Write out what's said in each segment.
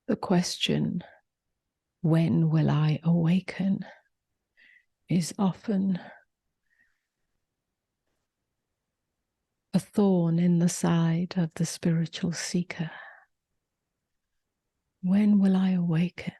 The question, when will I awaken, is often a thorn in the side of the spiritual seeker. When will I awaken?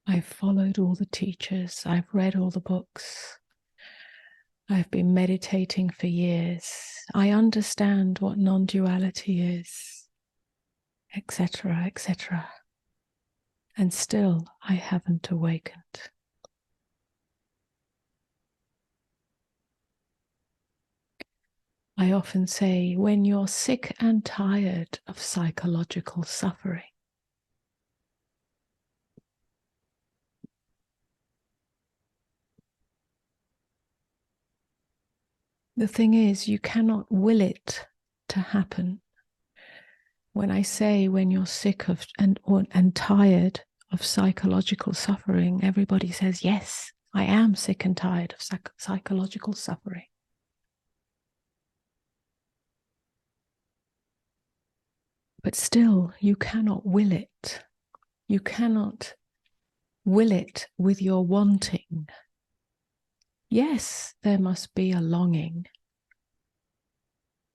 I've followed all the teachers, I've read all the books, I've been meditating for years, I understand what non-duality is, etc., etc. And still I haven't awakened. I often say, when you're sick and tired of psychological suffering, the thing is, you cannot will it to happen. When I say when you're sick of and tired of psychological suffering, everybody says, yes, I am sick and tired of psychological suffering. But still, you cannot will it. You cannot will it with your wanting. Yes, there must be a longing.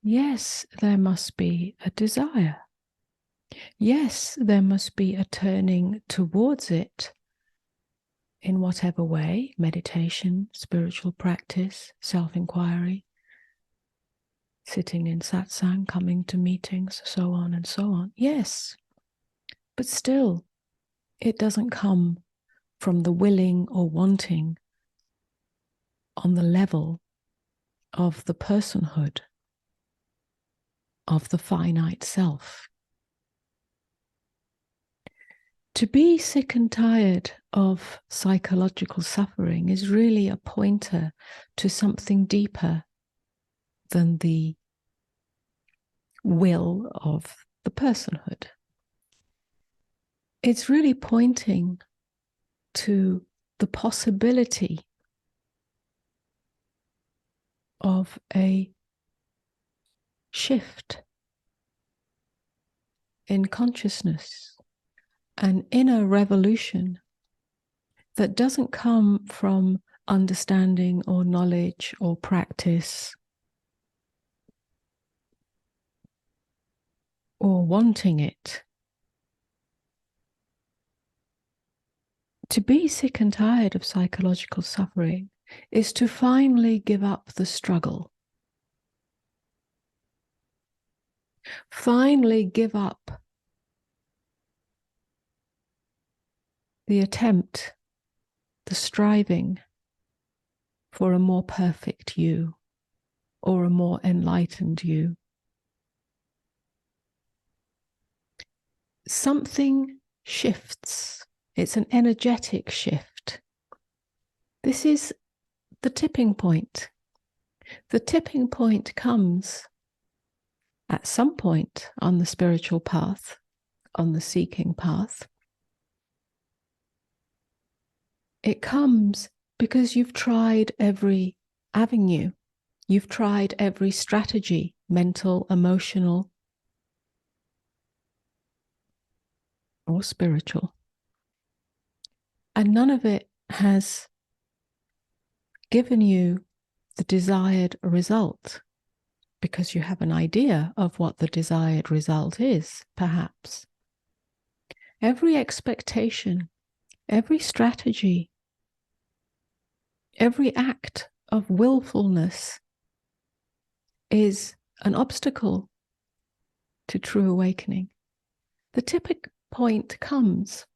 Yes, there must be a desire. Yes, there must be a turning towards it in whatever way, meditation, spiritual practice, self-inquiry, sitting in satsang, coming to meetings, so on and so on. Yes, but still, it doesn't come from the willing or wanting on the level of the personhood, of the finite self. To be sick and tired of psychological suffering is really a pointer to something deeper than the will of the personhood. It's really pointing to the possibility of a shift in consciousness, an inner revolution that doesn't come from understanding or knowledge or practice or wanting it. To be sick and tired of psychological suffering is to finally give up the struggle. Finally give up the attempt, the striving for a more perfect you or a more enlightened you. Something shifts. It's an energetic shift. This is the tipping point. The tipping point comes at some point on the spiritual path, on the seeking path. It comes because you've tried every avenue. You've tried every strategy, mental, emotional, or spiritual. And none of it has given you the desired result, because you have an idea of what the desired result is, perhaps. Every expectation, every strategy, every act of willfulness is an obstacle to true awakening. The tipping point comes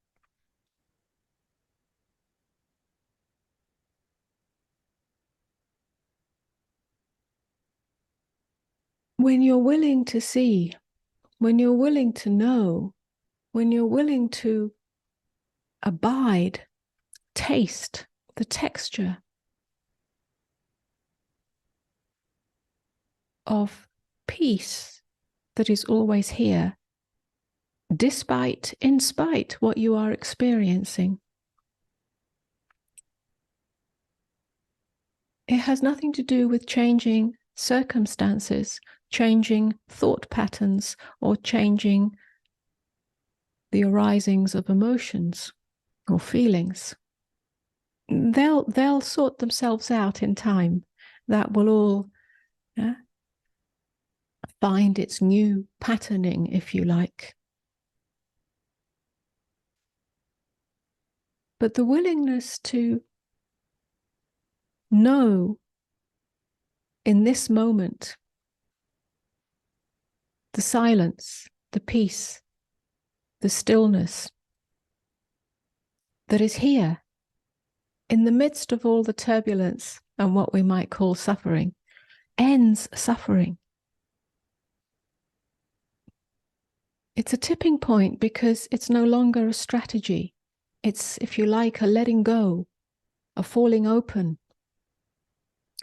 when you're willing to see, when you're willing to know, when you're willing to abide, taste the texture of peace that is always here, in spite what you are experiencing. It has nothing to do with changing circumstances, changing thought patterns, or changing the arisings of emotions or feelings. They'll sort themselves out in time. That will all find its new patterning, if you like. But the willingness to know in this moment the silence, the peace, the stillness that is here in the midst of all the turbulence and what we might call suffering, ends suffering. It's a tipping point because it's no longer a strategy. It's, if you like, a letting go, a falling open,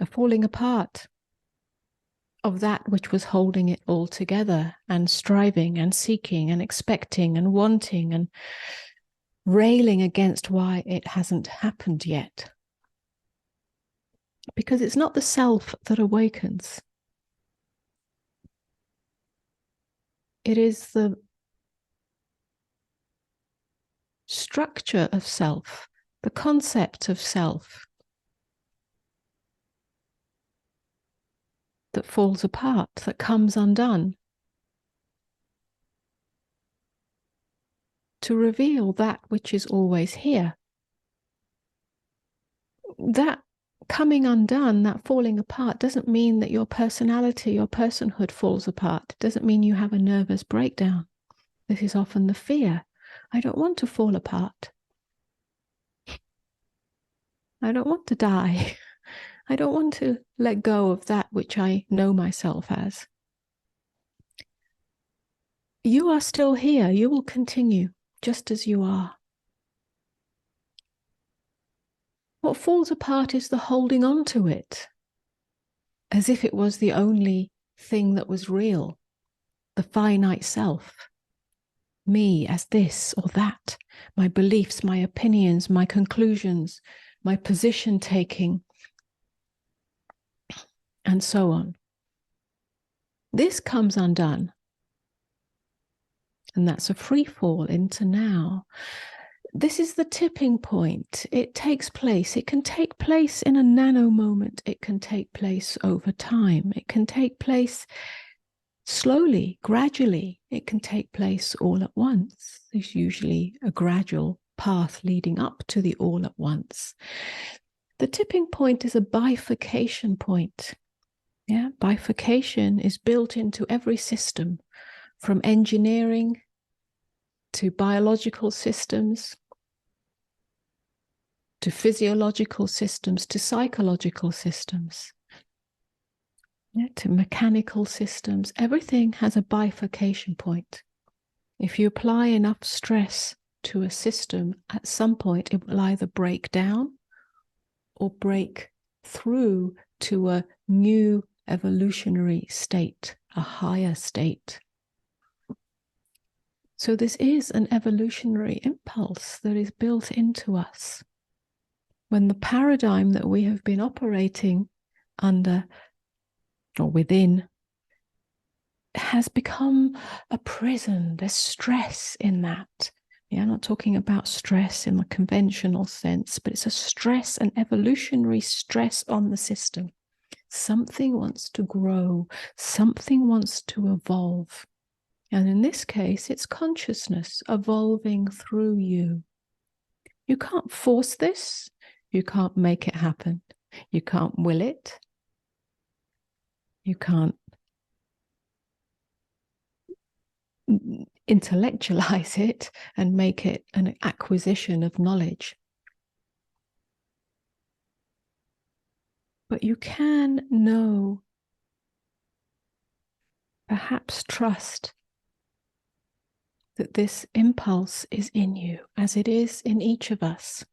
a falling apart of that which was holding it all together and striving and seeking and expecting and wanting and railing against why it hasn't happened yet. Because it's not the self that awakens. It is the structure of self, the concept of self that falls apart, that comes undone, to reveal that which is always here. That coming undone, that falling apart, doesn't mean that your personality, your personhood falls apart. It doesn't mean you have a nervous breakdown. This is often the fear. I don't want to fall apart. I don't want to die. I don't want to let go of that which I know myself as. You are still here. You will continue just as you are. What falls apart is the holding on to it, as if it was the only thing that was real, the finite self, me as this or that, my beliefs, my opinions, my conclusions, my position taking, and so on. This comes undone. And that's a free fall into now. This is the tipping point. It takes place. It can take place in a nano moment. It can take place over time. It can take place slowly, gradually. It can take place all at once. There's usually a gradual path leading up to the all at once. The tipping point is a bifurcation point. Yeah, bifurcation is built into every system, from engineering to biological systems, to physiological systems, to psychological systems, to mechanical systems. Everything has a bifurcation point. If you apply enough stress to a system, at some point it will either break down or break through to a new evolutionary state, a higher state. So this is an evolutionary impulse that is built into us. When the paradigm that we have been operating under or within has become a prison, there's stress in that. Yeah, I'm not talking about stress in the conventional sense, but it's a stress, an evolutionary stress on the system. Something wants to grow, something wants to evolve. And in this case, it's consciousness evolving through you. You can't force this. You can't make it happen. You can't will it. You can't intellectualize it and make it an acquisition of knowledge. But you can know, perhaps trust, that this impulse is in you, as it is in each of us.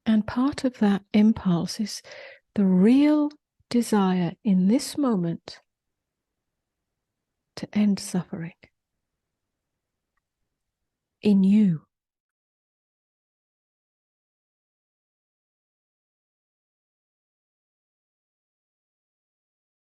And part of that impulse is the real desire in this moment to end suffering in you.